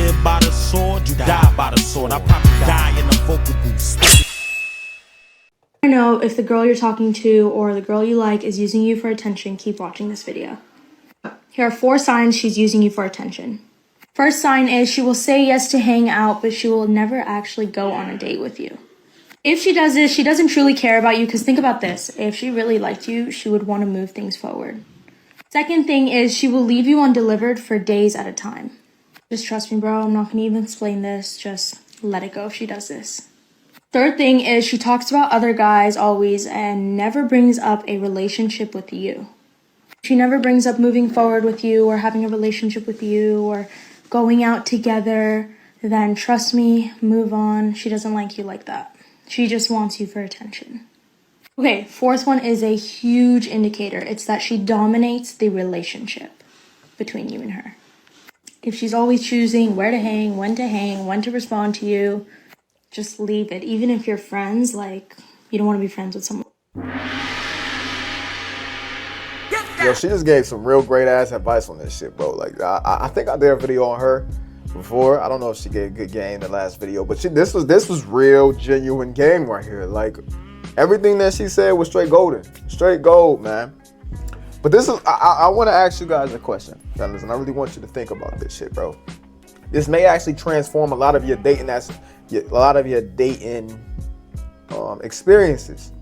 live by the sword, you die by the sword. I probably die in the vocal booth. I know if the girl you're talking to or the girl you like is using you for attention, keep watching this video. Here are 4 signs she's using you for attention. First sign is she will say yes to hang out, but she will never actually go on a date with you. If she does this, she doesn't truly care about you, because think about this. If she really liked you, she would want to move things forward. Second thing is she will leave you undelivered for days at a time. Just trust me, bro. I'm not going to even explain this. Just let it go if she does this. Third thing is she talks about other guys always and never brings up a relationship with you. She never brings up moving forward with you or having a relationship with you or going out together. Then trust me, move on. She doesn't like you like that. She just wants you for attention. Okay, fourth one is a huge indicator. It's that she dominates the relationship between you and her. If she's always choosing where to hang, when to respond to you, just leave it. Even if you're friends, like, you don't want to be friends with someone. Yo, she just gave some real great ass advice on this shit, bro. Like, I think I did a video on her before. I don't know if she gave good game in the last video, but this was real, genuine game right here. Like, everything that she said was straight golden, straight gold, man. But this is, I want to ask you guys a question, fellas, and I really want you to think about this shit, bro. This may actually transform a lot of your dating, experiences.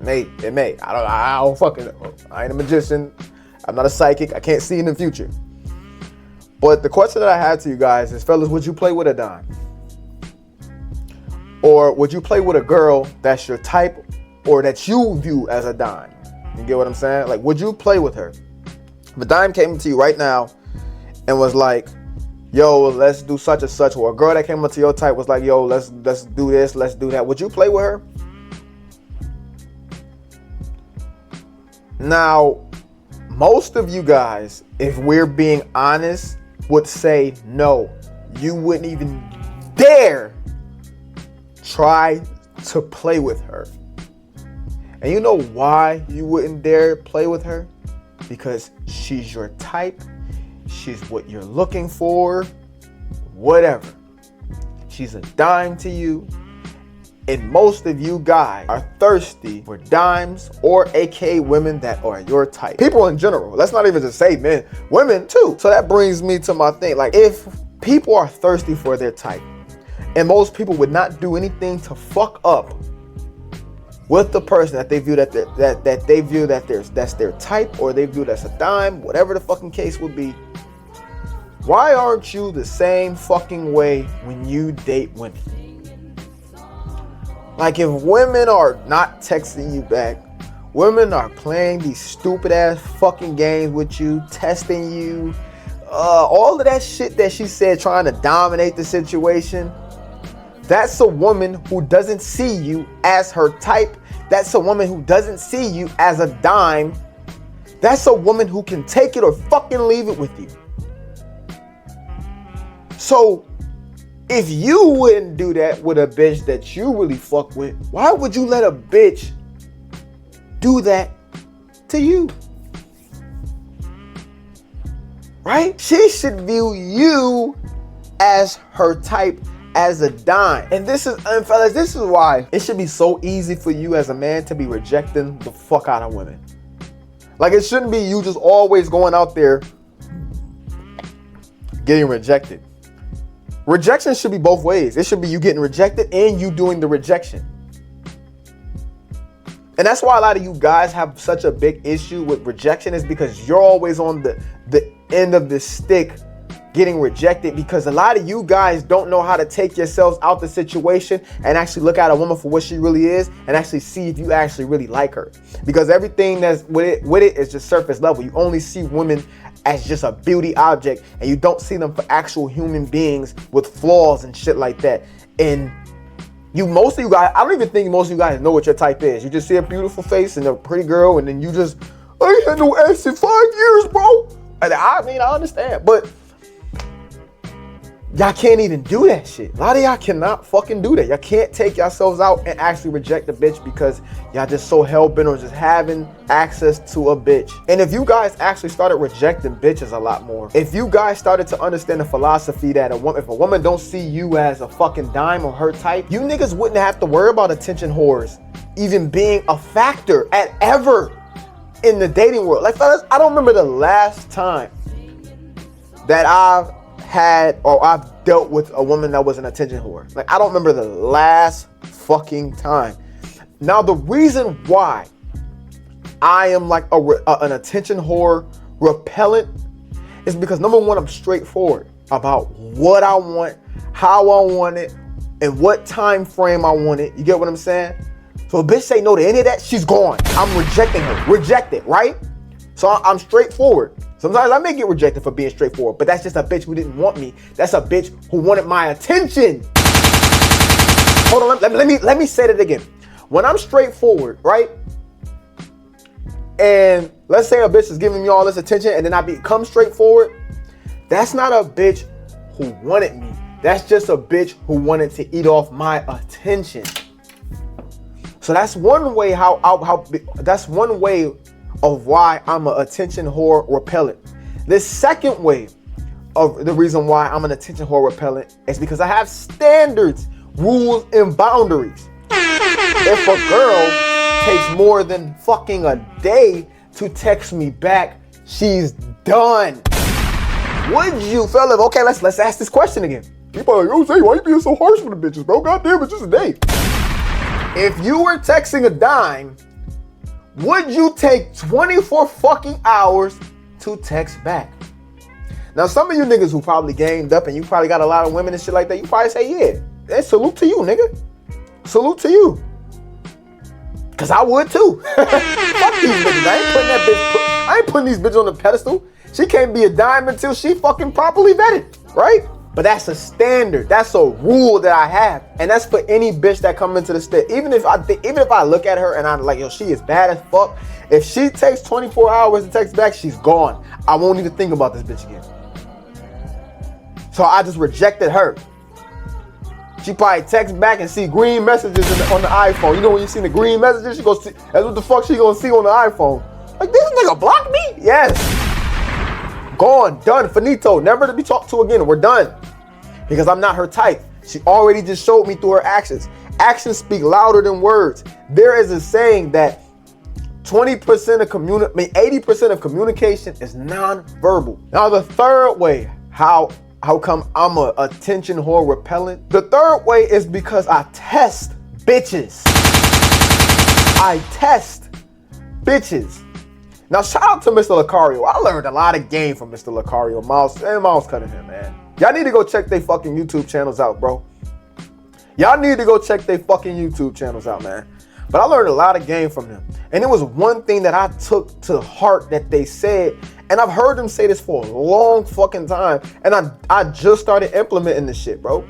It may. I don't fucking know. I ain't a magician. I'm not a psychic. I can't see in the future. But the question that I had to you guys is, fellas, would you play with a dime? Or would you play with a girl that's your type or that you view as a dime? You get what I'm saying? Like, would you play with her? If a dime came to you right now and was like, yo, let's do such and such, or a girl that came up to your type was like, yo, let's do this, let's do that, would you play with her? Now, most of you guys, if we're being honest, would say no. You wouldn't even dare try to play with her. And you know why you wouldn't dare play with her? Because she's your type. She's what you're looking for. Whatever. She's a dime to you. And most of you guys are thirsty for dimes or aka women that are your type. People in general. Let's not even just say men. Women too. So that brings me to my thing. Like, if people are thirsty for their type, and most people would not do anything to fuck up with the person that they view that's their type, or they view that's a dime, whatever the fucking case would be, why aren't you the same fucking way when you date women? Like, if women are not texting you back, women are playing these stupid ass fucking games with you, testing you, all of that shit that she said, trying to dominate the situation, that's a woman who doesn't see you as her type. That's a woman who doesn't see you as a dime. That's a woman who can take it or fucking leave it with you. So, if you wouldn't do that with a bitch that you really fuck with, why would you let a bitch do that to you? Right? She should view you as her type, as a dime. And fellas, this is why it should be so easy for you as a man to be rejecting the fuck out of women. Like, it shouldn't be you just always going out there getting rejected. Rejection should be both ways. It should be you getting rejected and you doing the rejection. And that's why a lot of you guys have such a big issue with rejection, is because you're always on the end of the stick getting rejected, because a lot of you guys don't know how to take yourselves out the situation and actually look at a woman for what she really is and actually see if you actually really like her. Because everything that's with it is just surface level. You only see women as just a beauty object, and you don't see them for actual human beings with flaws and shit like that. And most of you guys, I don't even think most of you guys know what your type is. You just see a beautiful face and a pretty girl, and then you just, I ain't had no ass in 5 years, bro. And I mean, I understand, but y'all can't even do that shit. A lot of y'all cannot fucking do that. Y'all can't take yourselves out and actually reject a bitch because y'all just so hell-bent on just having access to a bitch. And if you guys actually started rejecting bitches a lot more, if you guys started to understand the philosophy that if a woman don't see you as a fucking dime or her type, you niggas wouldn't have to worry about attention whores even being a factor at ever in the dating world. Like, fellas, I don't remember the last time that I've dealt with a woman that was an attention whore. Like, I don't remember the last fucking time. Now, the reason why I am like an attention whore repellent is because, number one, I'm straightforward about what I want, how I want it, and what time frame I want it. You get what I'm saying? So a bitch say no to any of that, she's gone. I'm rejecting her. Rejected, right? So I'm straightforward. Sometimes I may get rejected for being straightforward, but that's just a bitch who didn't want me. That's a bitch who wanted my attention. Hold on, let me say that again. When I'm straightforward, right? And let's say a bitch is giving me all this attention and then I become straightforward, that's not a bitch who wanted me. That's just a bitch who wanted to eat off my attention. So that's one way that's one way of why I'm an attention whore repellent. The second way of the reason why I'm an attention whore repellent is because I have standards, rules, and boundaries. If a girl takes more than fucking a day to text me back, she's done. Would you, fella? Okay, let's ask this question again. People are like, oh, Zay, why you being so harsh with the bitches, bro? Goddamn, it's just a day. If you were texting a dime, would you take 24 fucking hours to text back? Now, some of you niggas who probably gamed up and you probably got a lot of women and shit like that, you probably say, yeah, hey, salute to you, nigga. Salute to you. Cause I would too. Fuck these bitches. I ain't putting these bitches on the pedestal. She can't be a dime until she fucking properly vetted, right? But that's a standard. That's a rule that I have, and that's for any bitch that come into the state. Even if I look at her and I'm like, yo, she is bad as fuck. If she takes 24 hours to text back, she's gone. I won't even think about this bitch again. So I just rejected her. She probably texts back and see green messages on the iPhone. You know when you see the green messages, she goes, that's what the fuck she gonna see on the iPhone. Like, this nigga blocked me? Yes. Gone, done, finito, never to be talked to again. We're done. Because I'm not her type. She already just showed me through her actions. Actions speak louder than words. There is a saying that 80% of communication is non-verbal. Now the third way, how come I'm a attention whore repellent? The third way is because I test bitches. I test bitches. Now, shout out to Mr. Lucario. I learned a lot of game from Mr. Lucario, Miles Cunningham, man. Y'all need to go check their fucking YouTube channels out, bro. Y'all need to go check their fucking YouTube channels out, man. But I learned a lot of game from them. And it was one thing that I took to heart that they said, and I've heard them say this for a long fucking time, and I just started implementing this shit, bro.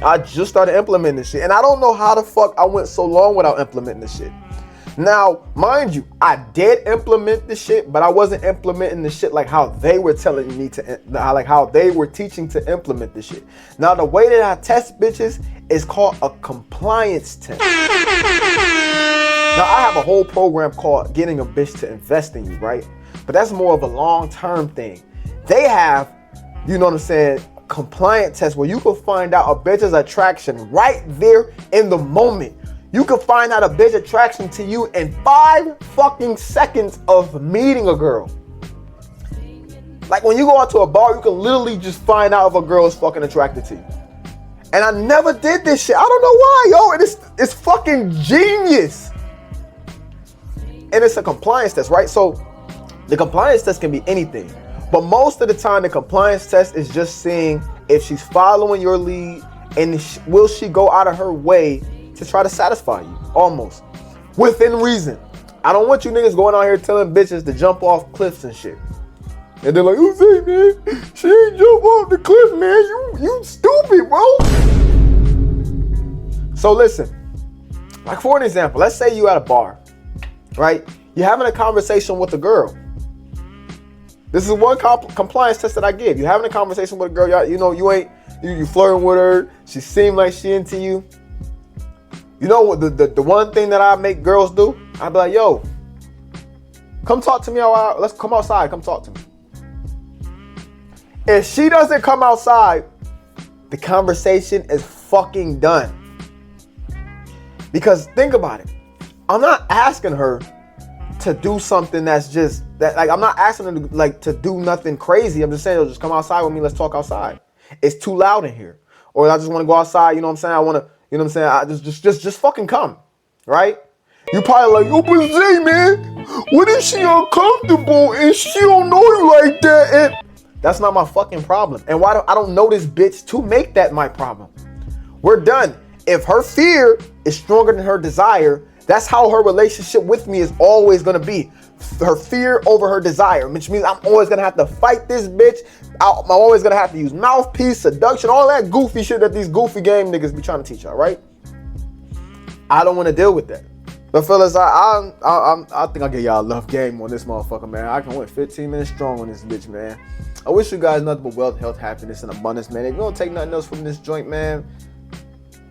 I just started implementing this shit, and I don't know how the fuck I went so long without implementing this shit. Now, mind you, I did implement this shit, but I wasn't implementing the shit like how they were telling me to, like how they were teaching to implement this shit. Now, the way that I test bitches is called a compliance test. Now, I have a whole program called Getting a Bitch to Invest in You, right? But that's more of a long-term thing. They have, you know what I'm saying, compliance test where you can find out a bitch's attraction right there in the moment. You can find out a bitch attraction to you in 5 fucking seconds of meeting a girl. Like when you go out to a bar, you can literally just find out if a girl is fucking attracted to you. And I never did this shit. I don't know why, yo. It's fucking genius. And it's a compliance test, right? So the compliance test can be anything. But most of the time, the compliance test is just seeing if she's following your lead and will she go out of her way to try to satisfy you, almost. Within reason. I don't want you niggas going out here telling bitches to jump off cliffs and shit. And they're like, oh, say, man, she ain't jump off the cliff, man. You stupid, bro. So listen, like for an example, let's say you at a bar, right? You're having a conversation with a girl. This is one compliance test that I give. You're having a conversation with a girl, you know, you ain't You flirting with her. She seemed like she into you. You know what? The one thing that I make girls do? I be like, yo, come talk to me. Let's come outside. Come talk to me. If she doesn't come outside, the conversation is fucking done. Because think about it. I'm not asking her to do something that's just that. Like, I'm not asking her to do nothing crazy. I'm just saying, just come outside with me. Let's talk outside. It's too loud in here. Or I just want to go outside. You know what I'm saying? I want to. You know what I'm saying? Just fucking come, right? You probably like, yo, but Zay, man, what if she uncomfortable and she don't know you like that? And that's not my fucking problem. And I don't know this bitch to make that my problem. We're done. If her fear is stronger than her desire, that's how her relationship with me is always gonna be. Her fear over her desire, which means I'm always gonna have to fight this bitch. I'm always gonna have to use mouthpiece, seduction, all that goofy shit that these goofy game niggas be trying to teach y'all, right? I don't want to deal with that. But fellas, I think I'll get y'all enough game on this motherfucker, man. I can win 15 minutes strong on this bitch, man. I wish you guys nothing but wealth, health, happiness, and abundance, man. If you don't take nothing else from this joint, man,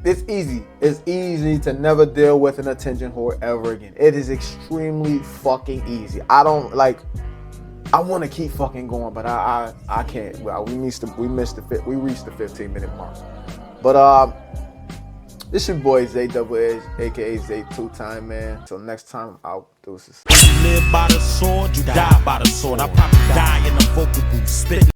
it's easy. It's easy to never deal with an attention whore ever again. It is extremely fucking easy. I don't like. I want to keep fucking going, but I can't. Well, we reached the 15-minute mark. But this your boy zaybmw, aka Zay 2-time, man. Till next time, I'll do this. You live by the sword, you die by the sword. I probably die in the vocal booth, spitting.